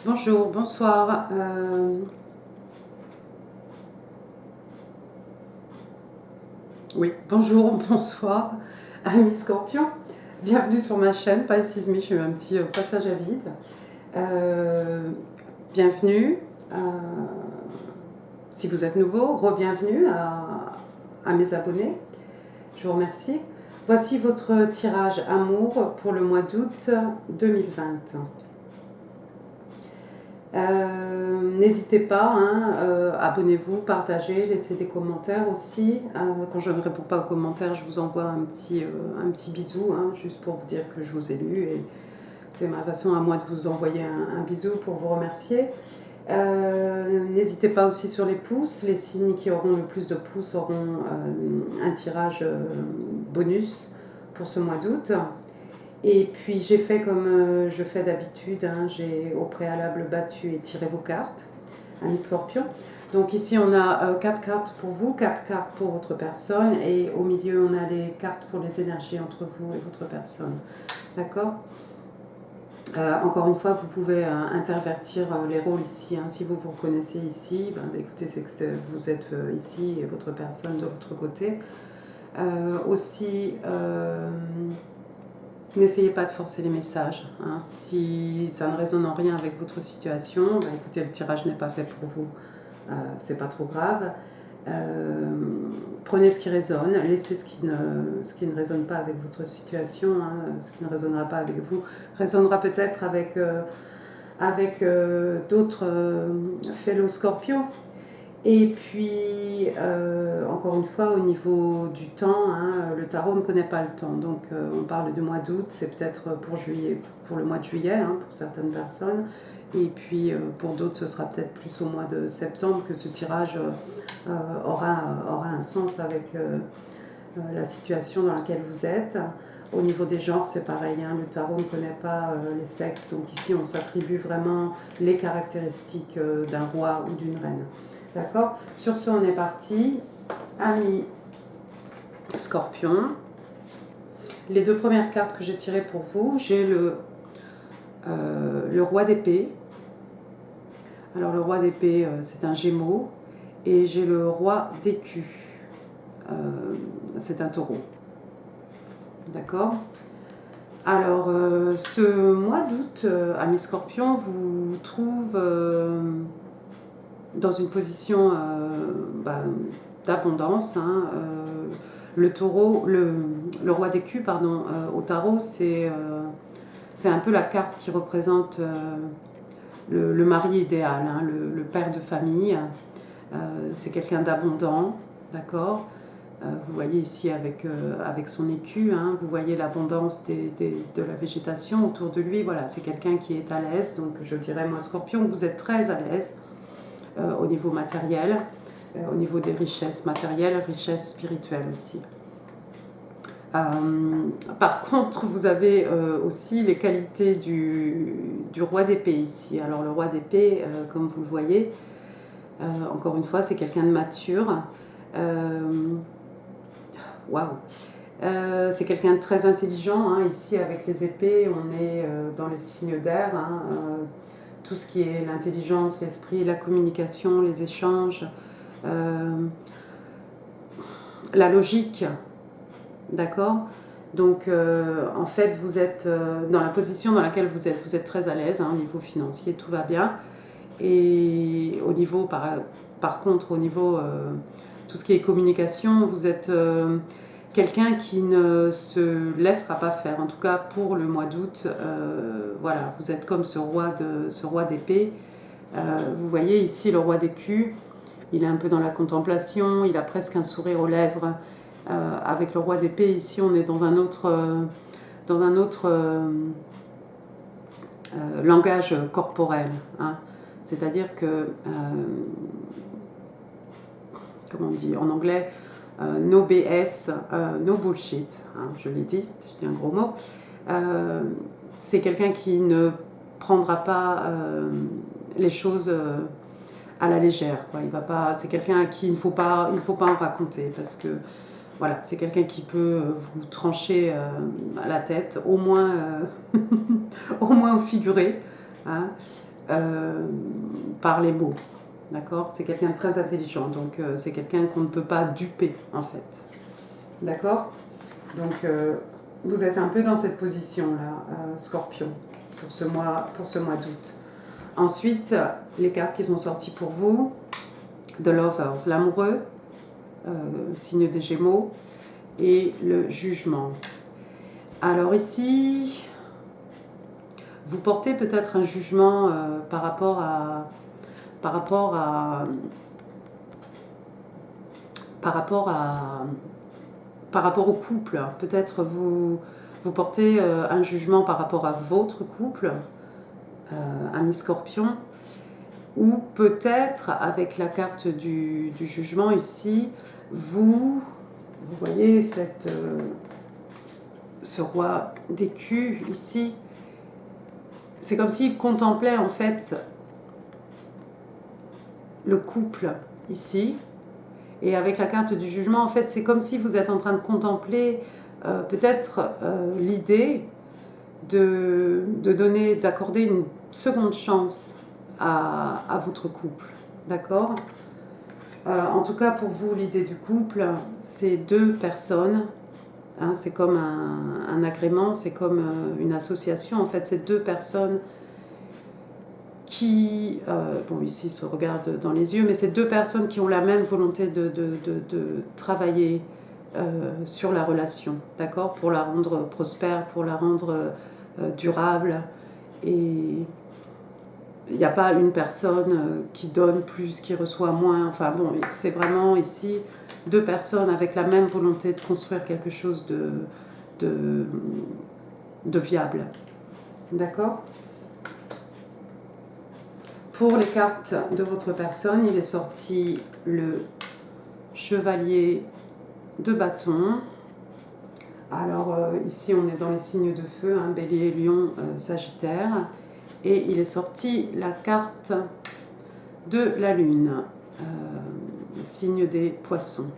Bonjour, bonsoir. Oui, bonjour, bonsoir, amis Scorpion. Bienvenue sur ma chaîne, Pisces Me. Je fais un petit passage à vide. Bienvenue. Si vous êtes nouveau, re-bienvenue à mes abonnés. Je vous remercie. Voici votre tirage amour pour le mois d'août 2020. N'hésitez pas, abonnez-vous, partagez, laissez des commentaires aussi. Quand je ne réponds pas aux commentaires, je vous envoie un petit bisou, juste pour vous dire que je vous ai lu. Et c'est ma façon à moi de vous envoyer un bisou pour vous remercier. N'hésitez pas aussi sur les pouces. Les signes qui auront le plus de pouces auront un tirage bonus pour ce mois d'août. Et puis j'ai fait comme je fais d'habitude, j'ai au préalable battu et tiré vos cartes, amis Scorpion. Donc ici on a 4 cartes pour vous, 4 cartes pour votre personne, et au milieu on a les cartes pour les énergies entre vous et votre personne. D'accord. Encore une fois, vous pouvez intervertir les rôles ici. Si vous vous reconnaissez ici, écoutez, c'est que vous êtes ici et votre personne de l'autre côté. Aussi, n'essayez pas de forcer les messages. Si ça ne résonne en rien avec votre situation, écoutez, le tirage n'est pas fait pour vous. C'est pas trop grave. Prenez ce qui résonne, laissez ce qui ne résonne pas avec votre situation. Ce qui ne résonnera pas avec vous résonnera peut-être avec d'autres fellow Scorpions. Et puis, encore une fois, au niveau du temps, le tarot ne connaît pas le temps. Donc, on parle du mois d'août, c'est peut-être pour le mois de juillet, pour certaines personnes. Et puis, pour d'autres, ce sera peut-être plus au mois de septembre que ce tirage aura un sens avec la situation dans laquelle vous êtes. Au niveau des genres, c'est pareil, le tarot ne connaît pas les sexes. Donc ici, on s'attribue vraiment les caractéristiques d'un roi ou d'une reine. D'accord. Sur ce, on est parti. Amis Scorpion. Les deux premières cartes que j'ai tirées pour vous, j'ai le roi d'épée. Alors le roi d'épée, c'est un Gémeaux. Et j'ai le roi d'écus. C'est un taureau. D'accord. Alors, ce mois d'août, amis Scorpion, vous trouve dans une position d'abondance. Le taureau, le roi d'écus, pardon, au tarot, c'est un peu la carte qui représente le mari idéal, le père de famille. C'est quelqu'un d'abondant, d'accord. Vous voyez ici avec son écu, vous voyez l'abondance de la végétation autour de lui. Voilà, c'est quelqu'un qui est à l'aise. Donc je dirais, moi Scorpion, vous êtes très à l'aise au niveau matériel, au niveau des richesses matérielles, richesses spirituelles aussi. Par contre, vous avez aussi les qualités du roi d'épée ici. Alors le roi d'épée, comme vous le voyez, encore une fois, c'est quelqu'un de mature. Waouh! C'est quelqu'un de très intelligent. Ici, avec les épées, on est dans les signes d'air. Tout ce qui est l'intelligence, l'esprit, la communication, les échanges, la logique. D'accord. Donc, en fait, vous êtes dans la position dans laquelle vous êtes très à l'aise, au niveau financier, tout va bien. Et au niveau, par contre, au niveau tout ce qui est communication, vous êtes quelqu'un qui ne se laissera pas faire. En tout cas, pour le mois d'août, voilà, vous êtes comme ce roi d'épée. Vous voyez ici le roi d'écus. Il est un peu dans la contemplation, il a presque un sourire aux lèvres. Avec le roi d'épée, ici, on est dans un autre langage corporel. C'est-à-dire que, comment on dit en anglais, no BS, no bullshit, je l'ai dit, c'est un gros mot. C'est quelqu'un qui ne prendra pas les choses à la légère. C'est quelqu'un à qui il ne faut pas en raconter, parce que voilà, c'est quelqu'un qui peut vous trancher à la tête, au moins au figuré. par les mots. D'accord? C'est quelqu'un de très intelligent, donc c'est quelqu'un qu'on ne peut pas duper en fait. D'accord? Donc vous êtes un peu dans cette position-là, Scorpion, pour ce mois d'août. Ensuite, les cartes qui sont sorties pour vous, The Lovers, l'amoureux, signe des Gémeaux, et le jugement. Alors ici, vous portez peut-être un jugement par rapport au couple. Peut-être vous portez un jugement par rapport à votre couple, ami Scorpion, ou peut-être avec la carte du jugement ici, vous voyez ce roi d'écus ici, c'est comme s'il contemplait en fait le couple ici, et avec la carte du jugement, en fait, c'est comme si vous êtes en train de contempler peut-être l'idée d'accorder une seconde chance à votre couple, d'accord? En tout cas, pour vous, l'idée du couple, c'est deux personnes, hein, c'est comme un agrément, c'est comme une association, en fait, c'est deux personnes qui, bon ici se regardent dans les yeux, mais c'est deux personnes qui ont la même volonté de travailler sur la relation, d'accord, pour la rendre prospère, pour la rendre durable. Et il n'y a pas une personne qui donne plus, qui reçoit moins. Enfin bon, c'est vraiment ici deux personnes avec la même volonté de construire quelque chose de viable. D'accord ? Pour les cartes de votre personne, il est sorti le chevalier de bâton. Alors ici, on est dans les signes de feu, hein, Bélier, Lion, Sagittaire. Et il est sorti la carte de la Lune, signe des Poissons.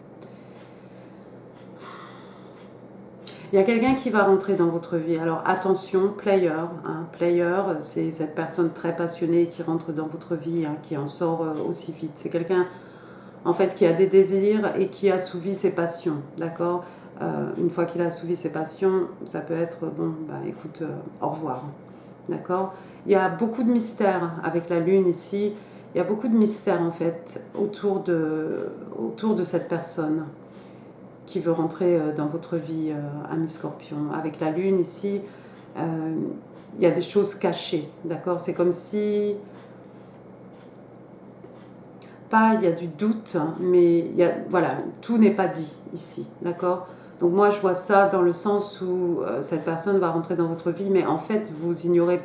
Il y a quelqu'un qui va rentrer dans votre vie. Alors attention, player. Hein. Player, c'est cette personne très passionnée qui rentre dans votre vie, hein, qui en sort aussi vite. C'est quelqu'un en fait qui a des désirs et qui assouvit ses passions. D'accord ? Une fois qu'il a assouvi ses passions, ça peut être bon, bah écoute, au revoir. D'accord ? Il y a beaucoup de mystères avec la Lune ici. Il y a beaucoup de mystères en fait autour de cette personne qui veut rentrer dans votre vie, ami Scorpion. Avec la Lune ici, il y a des choses cachées, d'accord ? C'est comme si, pas il y a du doute, mais il y a, voilà, tout n'est pas dit ici, d'accord ? Donc moi je vois ça dans le sens où cette personne va rentrer dans votre vie, mais en fait vous ignorez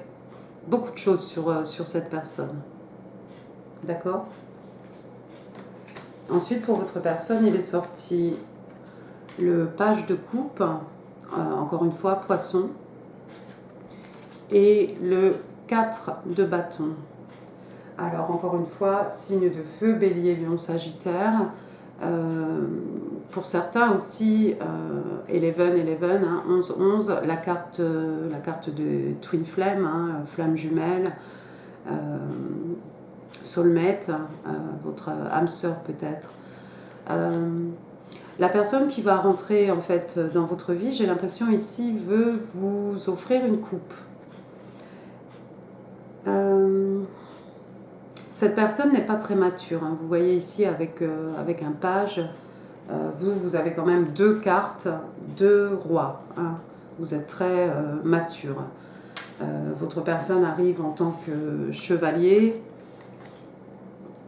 beaucoup de choses sur cette personne, d'accord ? Ensuite pour votre personne, il est sorti le page de coupe, encore une fois, poisson, et le 4 de bâton. Alors, encore une fois, signe de feu, Bélier, Lion, Sagittaire. Pour certains aussi, 11, hein, 11, la carte de Twin Flame, hein, flamme jumelle, soulmate, votre âme sœur peut-être. La personne qui va rentrer en fait dans votre vie, j'ai l'impression ici, veut vous offrir une coupe. Cette personne n'est pas très mature. Hein. Vous voyez ici avec un page, vous avez quand même deux cartes, deux rois. Hein. Vous êtes très mature. Votre personne arrive en tant que chevalier.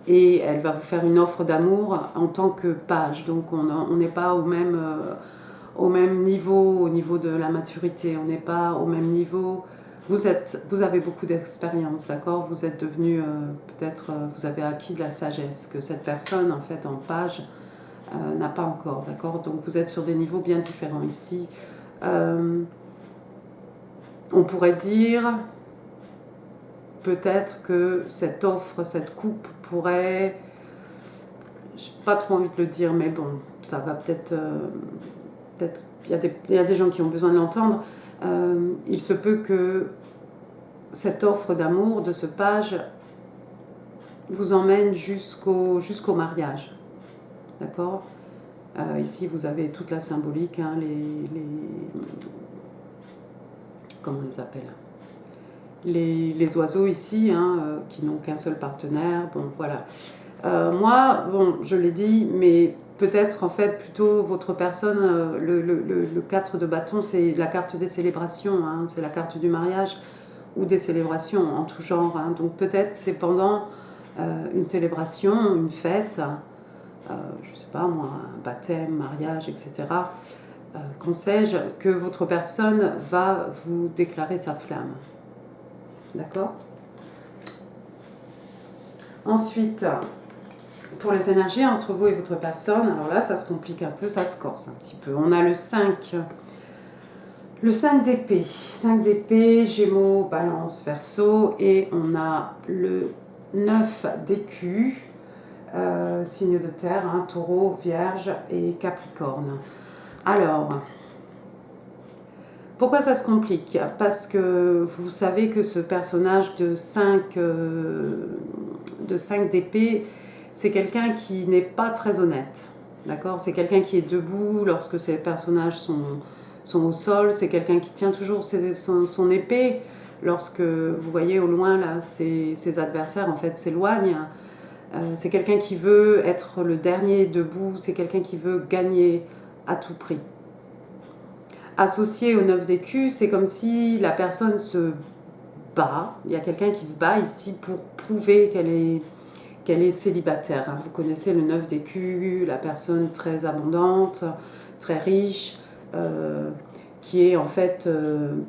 Et elle va vous faire une offre d'amour en tant que page. Donc on n'est pas au même niveau, au niveau de la maturité. On n'est pas au même niveau. Vous avez beaucoup d'expérience, d'accord ? Vous êtes devenu, peut-être, vous avez acquis de la sagesse que cette personne, en fait, en page, n'a pas encore, d'accord ? Donc vous êtes sur des niveaux bien différents ici. On pourrait dire peut-être que cette offre, cette coupe pourrait, j'ai pas trop envie de le dire, mais bon, ça va peut-être, il y a des gens qui ont besoin de l'entendre. Il se peut que cette offre d'amour de ce page vous emmène jusqu'au mariage. D'accord? Ici, vous avez toute la symbolique, hein, comment on les appelle? Les oiseaux ici, hein, qui n'ont qu'un seul partenaire. Bon, voilà. Moi, bon, je l'ai dit, mais peut-être en fait plutôt votre personne, le 4 de bâton, c'est la carte des célébrations, hein, c'est la carte du mariage ou des célébrations en tout genre. Hein. Donc peut-être c'est pendant une célébration, une fête, je ne sais pas moi, un baptême, mariage, etc. Qu'en sais-je, que votre personne va vous déclarer sa flamme. D'accord? Ensuite, pour les énergies entre vous et votre personne, alors là, ça se complique un peu, ça se corse un petit peu. On a le 5 d'épée. 5 d'épée, Gémeaux, Balance, Verseau. Et on a le 9 d'écus, signe de terre, hein, Taureau, Vierge et Capricorne. Alors, pourquoi ça se complique? Parce que vous savez que ce personnage de 5 d'épée, c'est quelqu'un qui n'est pas très honnête. D'accord? C'est quelqu'un qui est debout lorsque ces personnages sont au sol. C'est quelqu'un qui tient toujours son épée lorsque vous voyez au loin là, ses adversaires en fait s'éloignent. C'est quelqu'un qui veut être le dernier debout. C'est quelqu'un qui veut gagner à tout prix. Associé au 9 d'écus, c'est comme si la personne se bat. Il y a quelqu'un qui se bat ici pour prouver qu'elle est célibataire. Vous connaissez le 9 d'écus, la personne très abondante, très riche, qui est en fait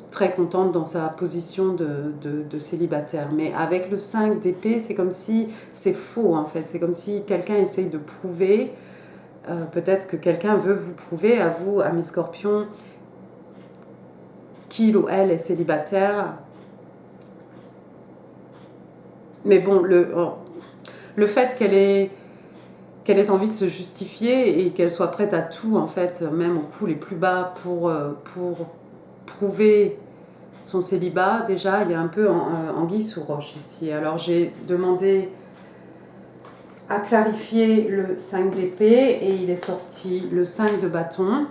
très contente dans sa position de célibataire. Mais avec le 5 d'épée, c'est comme si c'est faux en fait. C'est comme si quelqu'un essaye de prouver, peut-être que quelqu'un veut vous prouver, à vous, amis Scorpions, qu'il ou elle est célibataire. Mais bon, le fait qu'elle ait envie de se justifier et qu'elle soit prête à tout, en fait, même aux coups les plus bas pour prouver son célibat, déjà, il y a un peu anguille sous roche ici. Alors j'ai demandé à clarifier le 5 d'épée et il est sorti le 5 de bâton.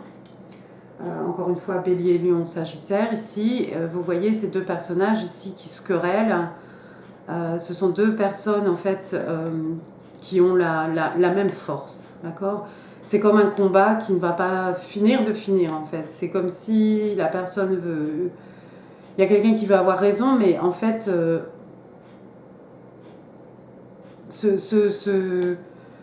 Encore une fois, Bélier, Lion, Sagittaire. Ici, vous voyez ces deux personnages ici qui se querellent. Ce sont deux personnes en fait qui ont la même force, d'accord? C'est comme un combat qui ne va pas finir en fait. C'est comme si la personne veut... Il y a quelqu'un qui veut avoir raison, mais en fait,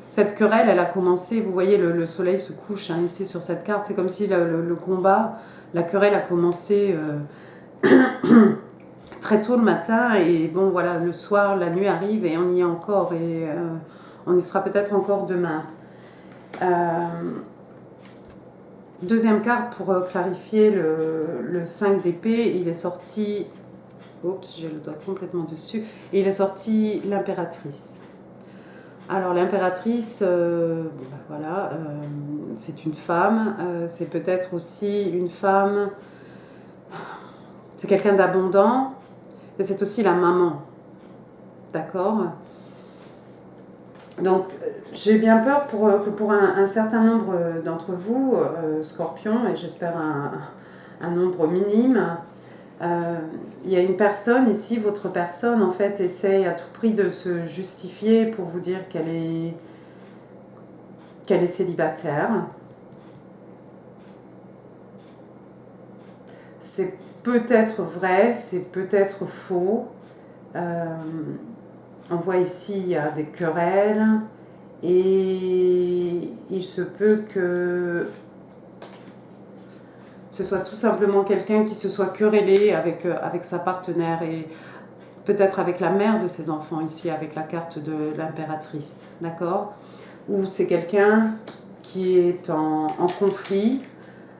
cette querelle, elle a commencé, vous voyez, le soleil se couche hein, ici sur cette carte, c'est comme si le combat, la querelle a commencé très tôt le matin, et bon voilà, le soir, la nuit arrive et on y est encore, et on y sera peut-être encore demain. Deuxième carte pour clarifier le 5 d'épée, il est sorti, oups, j'ai le doigt complètement dessus, et il est sorti l'impératrice. Alors l'impératrice, voilà, c'est une femme, c'est peut-être aussi une femme, c'est quelqu'un d'abondant, mais c'est aussi la maman, d'accord? Donc j'ai bien peur que pour un certain nombre d'entre vous, Scorpions, et j'espère un nombre minime, il y a une personne ici, votre personne en fait essaye à tout prix de se justifier pour vous dire qu'elle est célibataire. C'est peut-être vrai, c'est peut-être faux. On voit ici, il y a des querelles et il se peut que ce soit tout simplement quelqu'un qui se soit querellé avec sa partenaire et peut-être avec la mère de ses enfants ici, avec la carte de l'impératrice, d'accord? Ou c'est quelqu'un qui est en conflit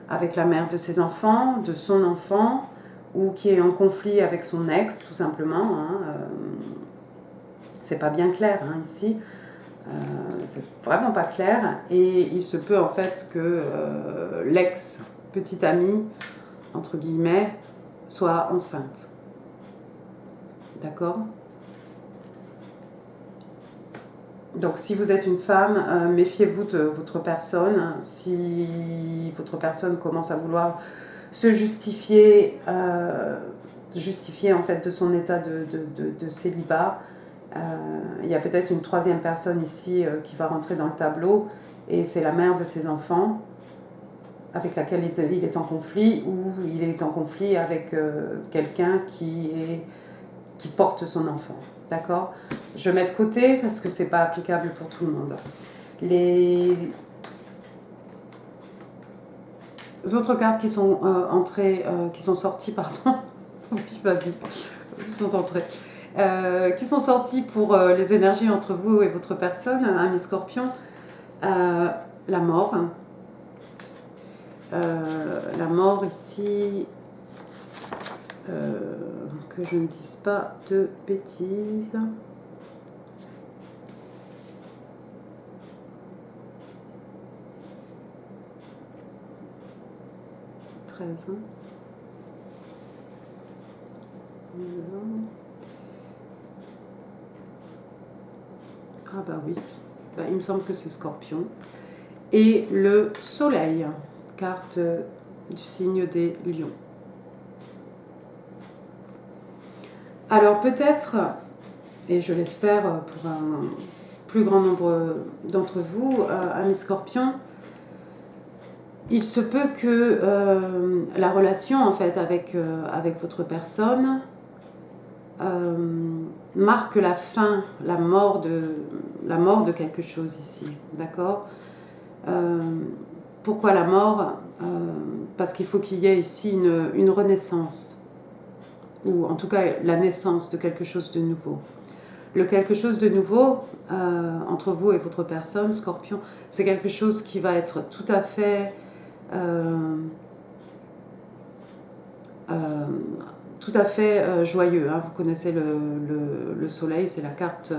avec la mère de ses enfants, de son enfant, ou qui est en conflit avec son ex, tout simplement. Hein, c'est pas bien clair hein, ici. C'est vraiment pas clair. Et il se peut en fait que l'ex-petite amie, entre guillemets, soit enceinte. D'accord? Donc si vous êtes une femme, méfiez-vous de votre personne. Si votre personne commence à vouloir se justifier, justifier en fait de son état de célibat, il y a peut-être une troisième personne ici qui va rentrer dans le tableau, et c'est la mère de ses enfants avec laquelle il est en conflit, ou il est en conflit avec quelqu'un qui porte son enfant. D'accord? Je mets de côté parce que c'est pas applicable pour tout le monde. Les autres cartes qui sont entrées, qui sont sorties, pardon. Oui, vas-y, ils sont entrées. Qui sont sorties pour les énergies entre vous et votre personne, ami Scorpion. La mort. La mort ici. Que je ne dise pas de bêtises. Hein. Ah bah oui, bah, il me semble que c'est Scorpion. Et le soleil, carte du signe des lions. Alors peut-être, et je l'espère pour un plus grand nombre d'entre vous, amis Scorpions, il se peut que la relation en fait avec votre personne marque la fin, la mort de quelque chose ici, d'accord? Pourquoi la mort? Parce qu'il faut qu'il y ait ici une renaissance, ou en tout cas la naissance de quelque chose de nouveau. Le quelque chose de nouveau entre vous et votre personne, Scorpion, c'est quelque chose qui va être tout à fait joyeux. Hein. Vous connaissez le soleil, c'est la carte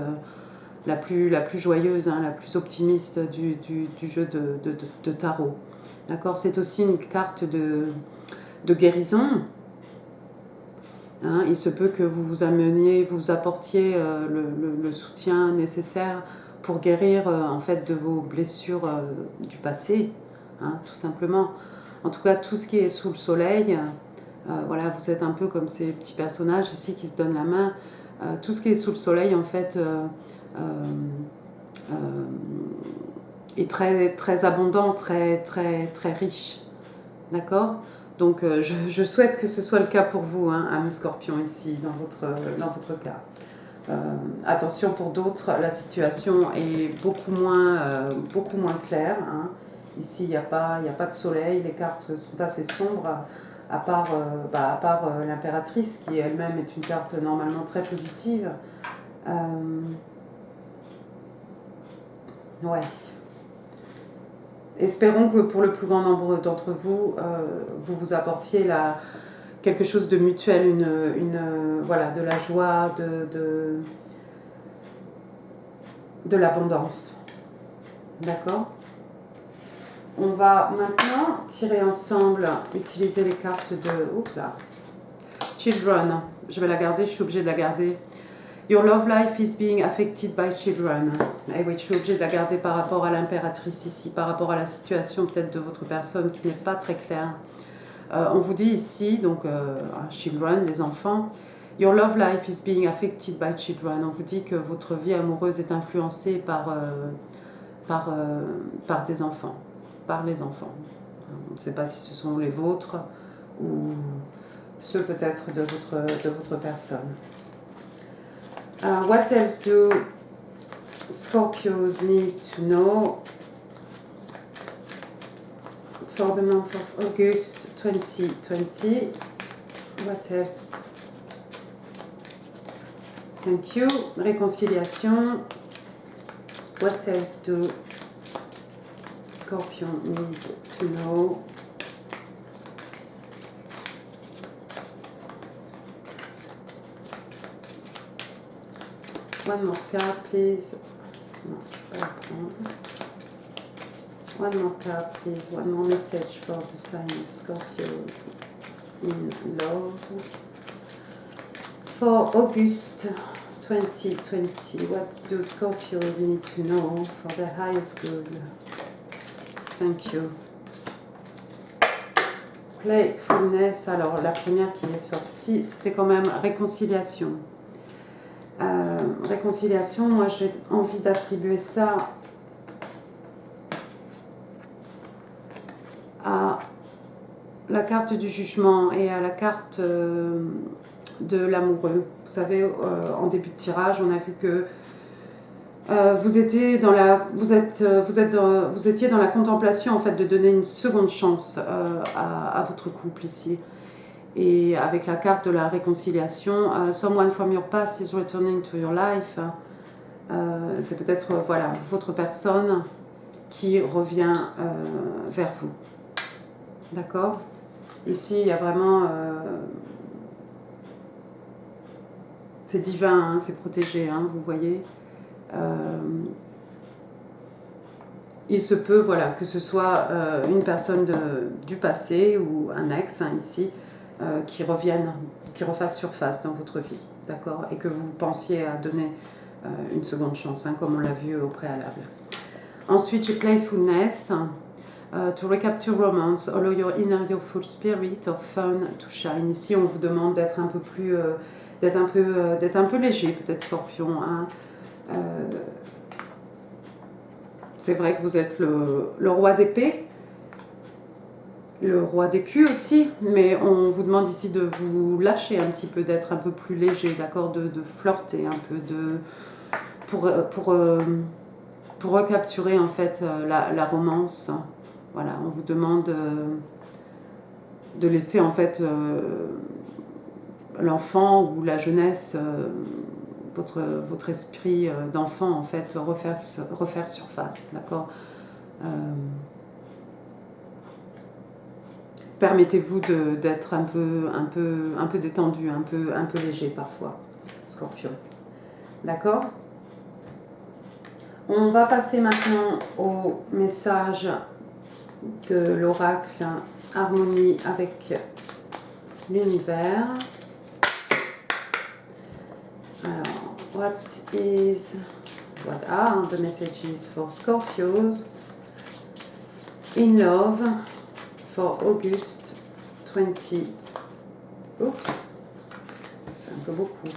la plus joyeuse, hein, la plus optimiste du jeu de tarot. D'accord? C'est aussi une carte de guérison. Hein, il se peut que vous apportiez le soutien nécessaire pour guérir en fait de vos blessures du passé, hein, tout simplement. En tout cas, tout ce qui est sous le soleil, voilà, vous êtes un peu comme ces petits personnages ici qui se donnent la main. Tout ce qui est sous le soleil, en fait, est très, très abondant, très, très, très riche. D'accord? Donc je souhaite que ce soit le cas pour vous, hein, amis Scorpion, ici, dans votre cas. Attention, pour d'autres, la situation est beaucoup moins claire. Hein. Ici, il n'y a pas de soleil, les cartes sont assez sombres, à part l'impératrice, qui elle-même est une carte normalement très positive. Ouais. Espérons que pour le plus grand nombre d'entre vous, vous apportiez quelque chose de mutuel, voilà, de la joie, de l'abondance. D'accord? On va maintenant tirer ensemble, utiliser les cartes de... Oups là. Children. Je vais la garder, je suis obligée de la garder. Your love life is being affected by children. Et oui, je suis obligée de la garder par rapport à l'impératrice ici, par rapport à la situation peut-être de votre personne qui n'est pas très claire. On vous dit ici, donc, children, les enfants, your love life is being affected by children. On vous dit que votre vie amoureuse est influencée par des enfants, par les enfants. On ne sait pas si ce sont les vôtres ou ceux peut-être de votre personne. What else do Scorpios need to know for the month of August 2020? What else? Thank you. Réconciliation. What else do Scorpion need to know? One more card, please. Non, je vais pas la prendre. One more card, please. One more message for the sign of Scorpios in love. For August 2020. What do Scorpio need to know for their highest good? Thank you. Playfulness, alors la première qui est sortie, c'était quand même réconciliation. Réconciliation, moi j'ai envie d'attribuer ça à la carte du jugement et à la carte de l'amoureux. Vous savez, en début de tirage, on a vu que vous étiez dans la contemplation en fait de donner une seconde chance à votre couple ici. Et avec la carte de la réconciliation, someone from your past is returning to your life. C'est peut-être voilà, votre personne qui revient vers vous. D'accord? Ici, il y a vraiment... c'est divin, hein, c'est protégé, hein, vous voyez. Il se peut voilà, que ce soit une personne du passé ou un ex, hein, ici, qui revienne, qui refasse surface dans votre vie, d'accord? Et que vous pensiez à donner une seconde chance, hein, comme on l'a vu au préalable. Ensuite, j'ai playfulness. To recapture romance, allow your inner youthful spirit of fun to shine. Ici, on vous demande d'être un peu plus, d'être un peu léger, peut-être Scorpion. Hein. C'est vrai que vous êtes le roi d'épée, le roi d'écu aussi, mais on vous demande ici de vous lâcher un petit peu, d'être un peu plus léger, d'accord, de flirter un peu, pour recapturer en fait la romance. Voilà, on vous demande de laisser en fait l'enfant ou la jeunesse, votre esprit d'enfant en fait refaire surface, d'accord. Permettez-vous d'être un peu détendu, un peu léger parfois, Scorpion. D'accord? On va passer maintenant au message de l'oracle Harmonie avec l'univers. Alors, what are the messages for Scorpios in love for August 20? Oups, c'est un peu beaucoup.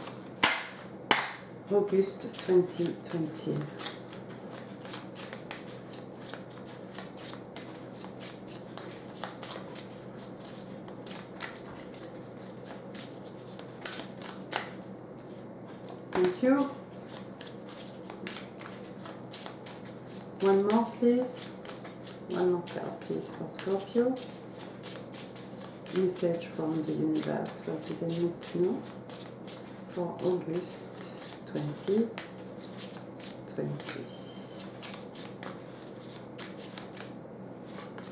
August 2020. Thank you. One more, please. One more card, please, for Scorpio. Message from the universe. What do they need to know for August 2020?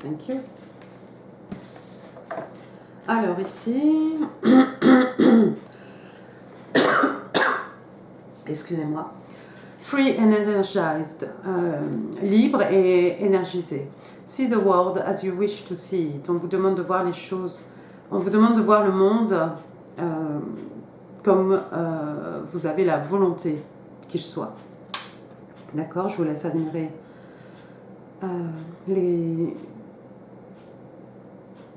Thank you. Alors ici... Excusez-moi. Free and energized, libre et énergisé. See the world as you wish to see it. On vous demande de voir les choses, on vous demande de voir le monde comme vous avez la volonté qu'il soit. D'accord? Je vous laisse admirer les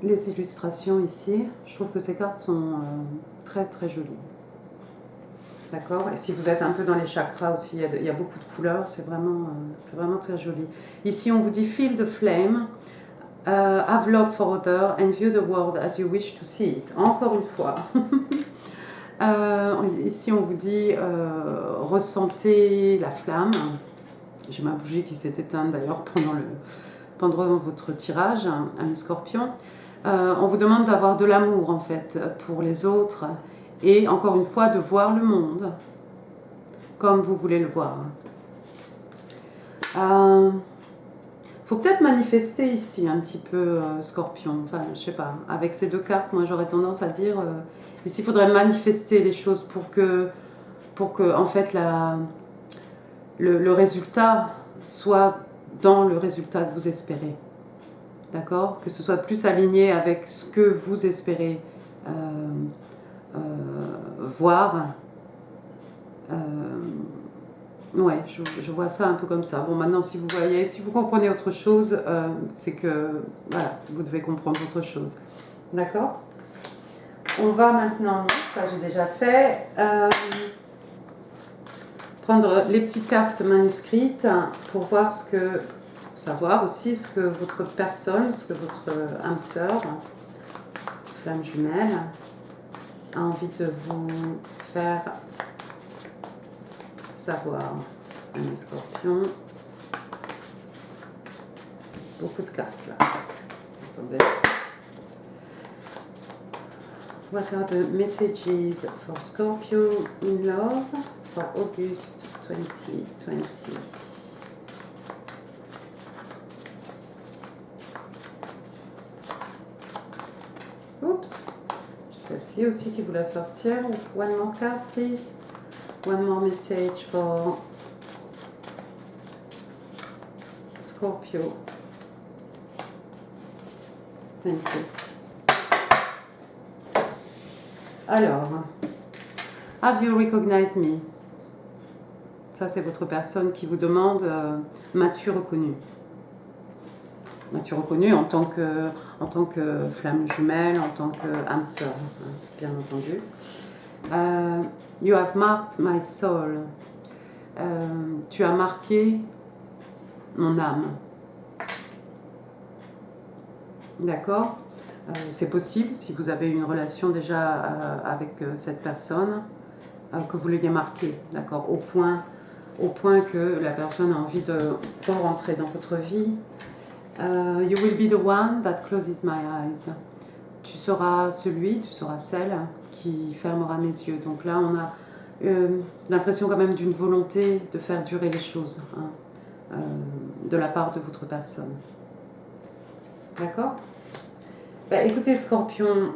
illustrations ici. Je trouve que ces cartes sont très très jolies. D'accord? Et si vous êtes un peu dans les chakras aussi, il y a beaucoup de couleurs, c'est vraiment très joli. Ici, on vous dit « Feel the flame, have love for others and view the world as you wish to see it ». Encore une fois. Ici, on vous dit « Ressentez la flamme ». J'ai ma bougie qui s'est éteinte d'ailleurs pendant votre tirage, un scorpion. On vous demande d'avoir de l'amour en fait pour les autres. Et encore une fois, de voir le monde comme vous voulez le voir. Faut peut-être manifester ici un petit peu, Scorpion. Enfin, je sais pas. Avec ces deux cartes, moi j'aurais tendance à dire ici, il faudrait manifester les choses pour que en fait, le résultat soit dans le résultat que vous espérez. D'accord? Que ce soit plus aligné avec ce que vous espérez voir Ouais, je vois ça un peu comme ça. Bon, maintenant, si vous voyez, si vous comprenez autre chose, c'est que, voilà, vous devez comprendre autre chose. D'accord? On va maintenant, ça j'ai déjà fait, prendre les petites cartes manuscrites pour voir savoir aussi ce que votre personne, ce que votre âme sœur, flamme jumelle, a envie de vous faire savoir. Un scorpion. Beaucoup de cartes là. Attendez. What are the messages for Scorpio in love for August 2020? Oups, celle-ci aussi qui voulait sortir. One more card, please. One more message for Scorpio. Thank you. Alors, have you recognized me? Ça, c'est votre personne qui vous demande m'as-tu reconnu? M'as-tu reconnu en tant que flamme jumelle, en tant qu'âme sœur, hein, bien entendu. You have marked my soul. Tu as marqué mon âme. D'accord? C'est possible, si vous avez une relation déjà avec cette personne, que vous l'ayez marqué, d'accord? Au point que la personne a envie de rentrer dans votre vie. You will be the one that closes my eyes. Tu seras celle qui fermera mes yeux. Donc là, on a l'impression quand même d'une volonté de faire durer les choses, hein, de la part de votre personne. D'accord? Ben, écoutez, Scorpion,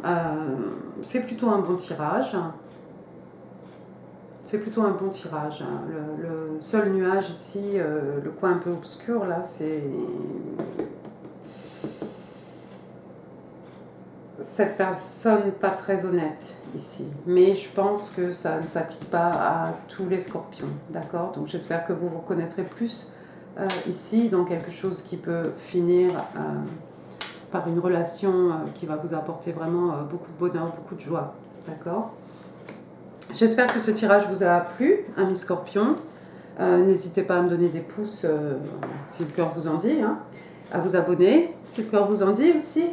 c'est plutôt un bon tirage. C'est plutôt un bon tirage. Hein. Le seul nuage ici, le coin un peu obscur, là, c'est cette personne pas très honnête ici. Mais je pense que ça ne s'applique pas à tous les Scorpions. D'accord? Donc j'espère que vous vous reconnaîtrez plus ici dans quelque chose qui peut finir par une relation qui va vous apporter vraiment beaucoup de bonheur, beaucoup de joie. D'accord? J'espère que ce tirage vous a plu, amis Scorpions. N'hésitez pas à me donner des pouces si le cœur vous en dit, hein, à vous abonner si le cœur vous en dit aussi.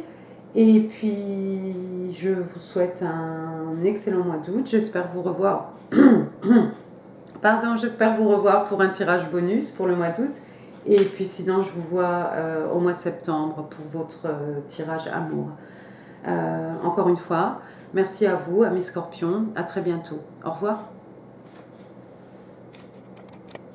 Et puis, je vous souhaite un excellent mois d'août. J'espère vous revoir. J'espère vous revoir pour un tirage bonus pour le mois d'août. Et puis sinon, je vous vois au mois de septembre pour votre tirage amour. Encore une fois, merci à vous, amis Scorpions. À très bientôt. Au revoir.